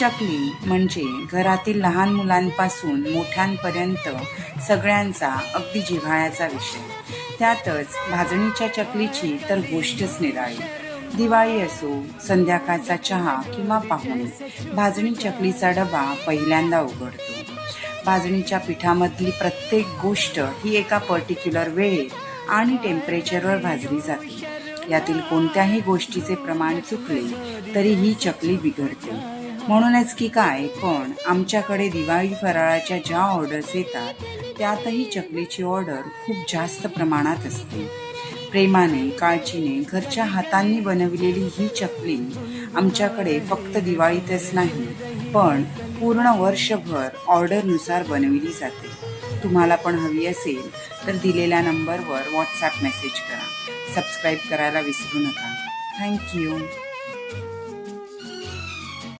चकली म्हणजे घरातील लहान मुलांपासून मोठ्यांपर्यंत सगळ्यांचा अगदी जिव्हाळ्याचा विषय। त्यातच भाजणीच्या चकलीची तर गोष्टच निराळी। दिवाळी असो, संध्याकाळचा चहा किंवा पाहुणे, भाजणी चकलीचा डबा पहिल्यांदा उघडतो। भाजणीच्या पिठामधली प्रत्येक गोष्ट ही एका पर्टिक्युलर वेळेत आणि टेम्परेचरवर भाजली जाते। यातील कोणत्याही गोष्टीचे प्रमाण चुकले तरी ही चकली बिघडते। म्हणूनच की काय, पण आमच्याकडे दिवाळी फराळाच्या ज्या ऑर्डर्स येतात त्यातही चकलीची ऑर्डर खूप जास्त प्रमाणात असते। प्रेमाने, काळजीने, घरच्या हातांनी बनविलेली ही चकली आमच्याकडे फक्त दिवाळीतच नाही, पण पूर्ण वर्षभर ऑर्डरनुसार बनविली जाते। तुम्हाला पण हवी असेल तर दिलेल्या नंबरवर व्हॉट्सॲप मेसेज करा। सबस्क्राईब करायला विसरू नका। थँक्यू।